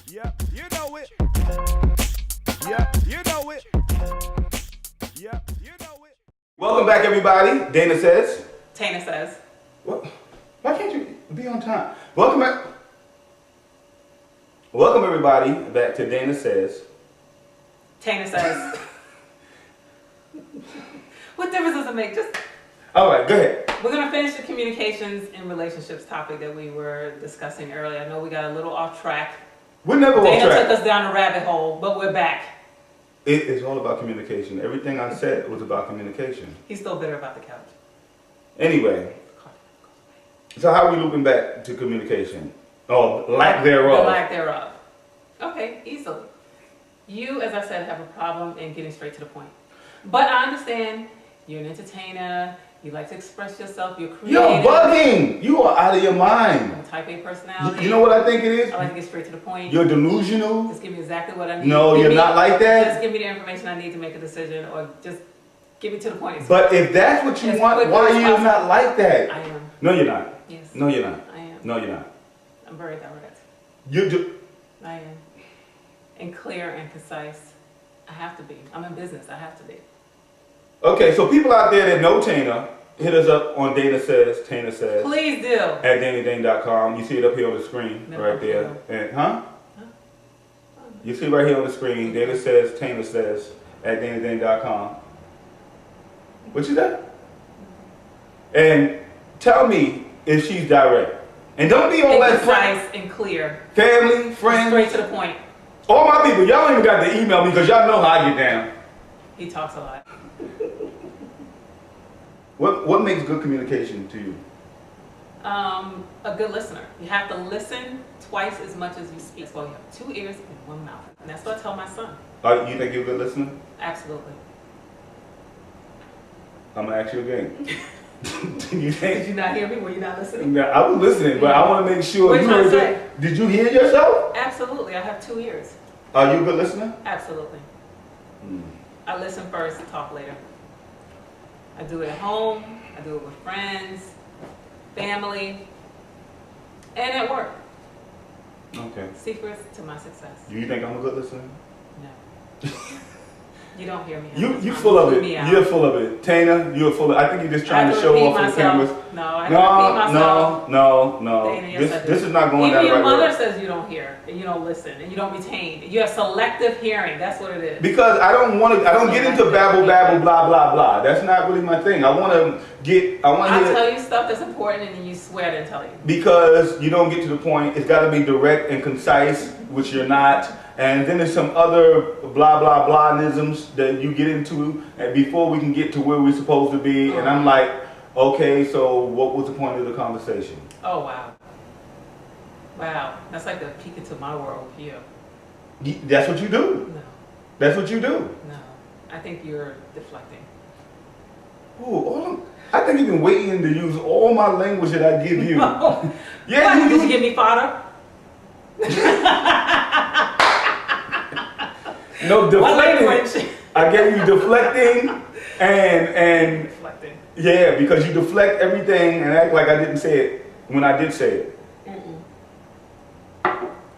Yep, you know it. Yep, you know it. Yep, you know it. Welcome back, everybody. Dana Says. Tana Says. What? Why can't you be on time? Welcome back. Welcome, everybody, back to Dana Says. Tana Says. What difference does it make? Just. All right, go ahead. We're going to finish the communications and relationships topic that we were discussing earlier. I know we got a little off track. We're never off Dana track. took us down a rabbit hole, but we're back. It is all about communication. Everything I said was about communication. He's still bitter about the couch. Anyway, so how are we looping back to communication? Oh, lack thereof. The lack thereof. Okay, easily. You, as I said, have a problem in getting straight to the point. But I understand you're an entertainer. You like to express yourself. You're creative. You're bugging. You are out of your mind. I'm a type A personality. You know what I think it is? I like to get straight to the point. You're delusional. Just give me exactly what I need. No, you're not like that. Just give me the information I need to make a decision, or just give me to the point. But if that's what you want, why are you not like that? I am. No, you're not. Yes. No, you're not. I am. No, you're not. I'm very direct. You do. I am. And clear and concise. I have to be. I'm in business. I have to be. Okay, so people out there that know Tana, hit us up on Dana Says, Tana Says. Please do. At danadane.com. You see it up here on the screen, No, right there. no. And, huh? You see right here on the screen, Dana Says, Tana Says, at danadane.com. What you said? And tell me if she's direct. And don't be all that concise and clear. family, friends. Straight to the point. All my people, y'all ain't even got to email me because y'all know how I get down. He talks a lot. What makes good communication to you? A good listener. You have to listen twice as much as you speak. Well, you have 2 ears and 1 mouth. And that's what I tell my son. You think you're a good listener? Absolutely. I'm going to ask you again. You Did think? you not hear me? Were you not listening? No, I was listening, but I want to make sure What you you heard trying to that. Did you hear yourself? Absolutely. I have 2 ears. Are you a good listener? Absolutely. Hmm. I listen first, talk later. I do it at home. I do it with friends, family, and at work. Okay. Secrets to my success. Do you think I'm a good listener? No. You don't hear me. You full of it. You're full of it. Tana, you're full of it. I think you're just trying to show off for the cameras. No, I don't repeat myself. No. Dana, This is not going Even down the your right mother road. says you don't hear, and you don't listen, and you don't retain. You have selective hearing. That's what it is. Because I don't get into babble, blah, blah, blah. That's not really my thing. I want to I tell you stuff that's important, and then you swear to tell you. Because you don't get to the point. It's got to be direct and concise, which you're not. And then there's some other blah, blah, blah-isms that you get into and before we can get to where we're supposed to be. And I'm like, okay, so what was the point of the conversation? Oh, wow. Wow. That's like a peek into my world view. That's what you do. No. That's what you do. No. I think you're deflecting. Ooh, I think you've been waiting to use all my language that I give you. No. Yeah, What? Did you give me fodder? No, deflecting. What language? I gave you deflecting and Deflecting. yeah, because you deflect everything and act like I didn't say it when I did say it.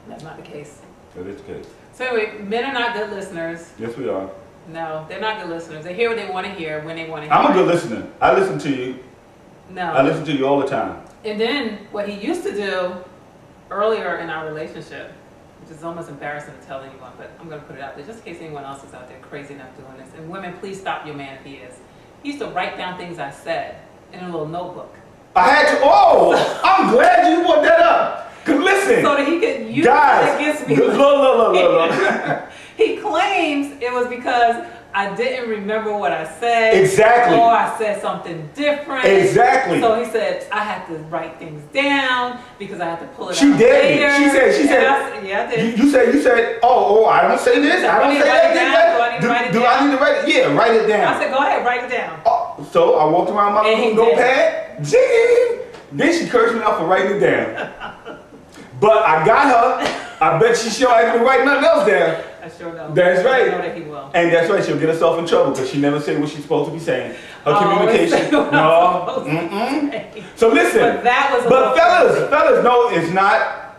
That's not the case. That is the case. So anyway, men are not good listeners. Yes, we are. No, they're not good listeners. They hear what they want to hear when they want to hear. I'm a good listener. I listen to you. No. I listen to you all the time. And then what he used to do earlier in our relationship, which is almost embarrassing to tell anyone, but I'm going to put it out there just in case anyone else is out there crazy enough doing this. And women, please stop your man if he is. He used to write down things I said in a little notebook. I had to. Oh, I'm glad you brought that up. Cause listen, So that he could use guys, it against me. look. He claims it was because I didn't remember what I said. Exactly. Or I said something different. Exactly. So he said I had to write things down because I had to pull it She out did. later. She said. Yeah, I did. You said. Oh, I don't say this. I don't say that. Do I need to write it Do down? I need to write it? Yeah, write it down. I said, go ahead, write it down. Oh, so I walked around my And he little did. notepad. Zing. Then she cursed me out for writing it down. But I got her. I bet she sure ain't gonna write nothing else down. I sure know. That's right. I know that he will. And that's right. She'll get herself in trouble because she never said what she's supposed to be saying. Her communication. Say what I'm supposed to Mm-mm. say. So listen. But that was. But fellas, no, it's not.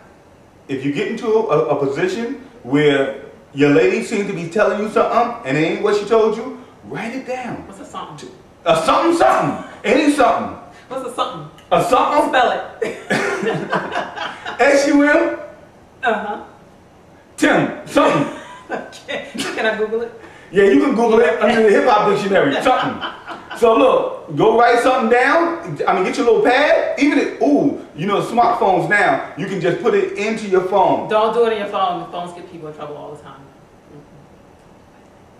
if you get into a position where your lady seems to be telling you something and it ain't what she told you, write it down. What's a something? A something. Any something. What's a something? A something? Spell it. S-U-M? Uh-huh. Tim. Something. Can I Google it? Yeah, you can Google it under the hip hop dictionary. Something. So look, go write something down. I mean, get your little pad. Even if, smartphones now, you can just put it into your phone. Don't do it on your phone. Phones get people in trouble all the time.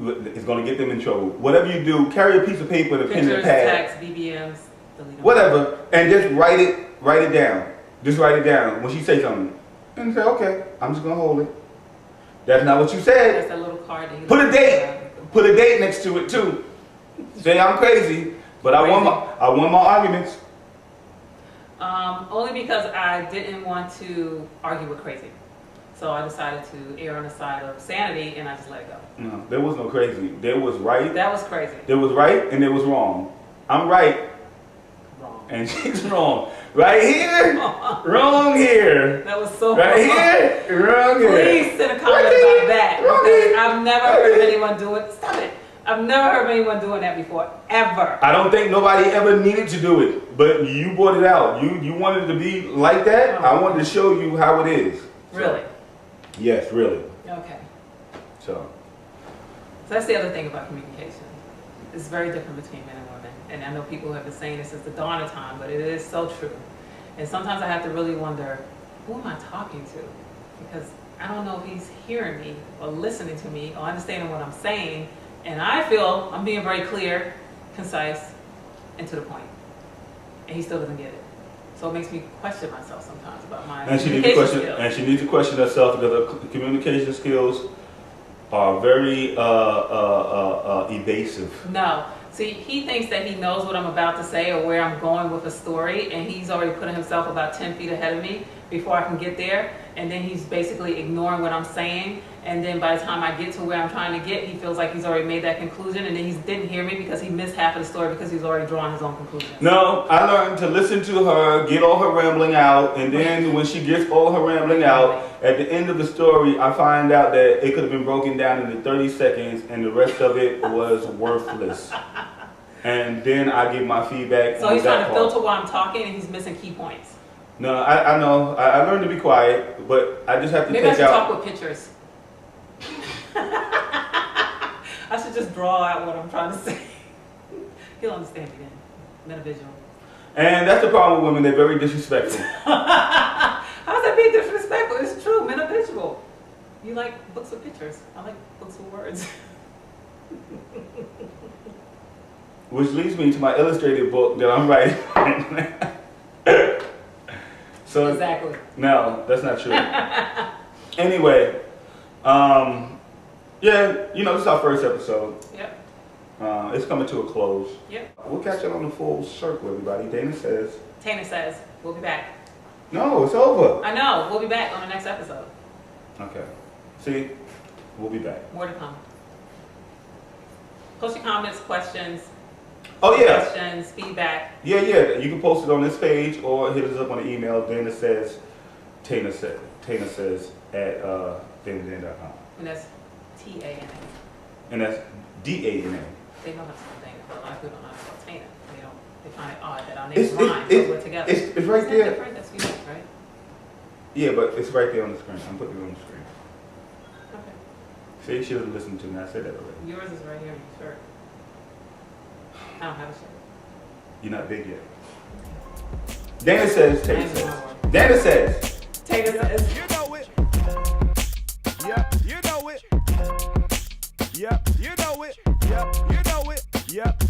It's going to get them in trouble. Whatever you do, carry a piece of paper and a pen and Pictures, pad. text, BBMs, delete them. Whatever, and just write it down. Just write it down when she say something. And say, okay, I'm just going to hold it. That's not what you said. That's that little card that you Put a date. Put a date next to it too. Say I'm crazy, but I won my arguments. Only because I didn't want to argue with crazy. So I decided to err on the side of sanity and I just let it go. No, there was no crazy. There was right. That was crazy. There was right and there was wrong. I'm right. Wrong. And she's wrong. Right here, wrong here. That was so Right wrong. here, wrong here. Please send a comment about that. Because I've never heard anyone do it. Stop it. I've never heard anyone doing that before, ever. I don't think nobody ever needed to do it, but you brought it out. You wanted it to be like that. I wanted to show you how it is. Really? Yes, really. Okay. So that's the other thing about communication. It's very different between men and women. And I know people have been saying this since the dawn of time, but it is so true. And sometimes I have to really wonder, who am I talking to? Because I don't know if he's hearing me or listening to me or understanding what I'm saying. And I feel I'm being very clear, concise, and to the point. And he still doesn't get it. So it makes me question myself sometimes about my communication skills. And she needs to question herself because her communication skills are very evasive. No. See, he thinks that he knows what I'm about to say or where I'm going with a story, and he's already putting himself about 10 feet ahead of me before I can get there, and then he's basically ignoring what I'm saying, and then by the time I get to where I'm trying to get, he feels like he's already made that conclusion, and then he didn't hear me because he missed half of the story because he's already drawn his own conclusions. No, I learned to listen to her, get all her rambling out, and then when she gets all her rambling out, at the end of the story, I find out that it could have been broken down into 30 seconds, and the rest of it was worthless. And then I give my feedback. So he's trying to filter while I'm talking, and he's missing key points. No, I know. I learned to be quiet, but I just have to Maybe I take should out. talk with pictures. I should just draw out what I'm trying to say. He'll understand me then. Men are visual. And that's the problem with women. They're very disrespectful. How's that being disrespectful? It's true. Men are visual. You like books with pictures. I like books with words. Which leads me to my illustrated book that I'm writing. So Exactly. no, that's not true. Anyway, yeah, this is our first episode. Yep. It's coming to a close. Yep. We'll catch up on the full circle, everybody. Dana says. Tana says, we'll be back. No, it's over. I know. We'll be back on the next episode. Okay. See, we'll be back. More to come. Post your comments, questions. Oh yeah. Questions, feedback. Yeah. You can post it on this page or hit us up on the email. Tana says at dana.com. And that's T-A-N-A. And that's D-A-N-A. They know how to spell Dana, but a lot of people don't know how to spell Tana. They find it odd that our It's- names rhyme, it's- so we're together. It's right Isn't that there. different? That's unique, right? Yeah, but it's right there on the screen. I'm putting it on the screen. Okay. See, she doesn't listen to me. I said that already. Yours is right here on your shirt. I don't have a shirt. You're not big yet. Dana says, Tana says. Dana says. Tana says. You know it. Yep, you know it. Yep, you know it. Yep, you know it. Yep.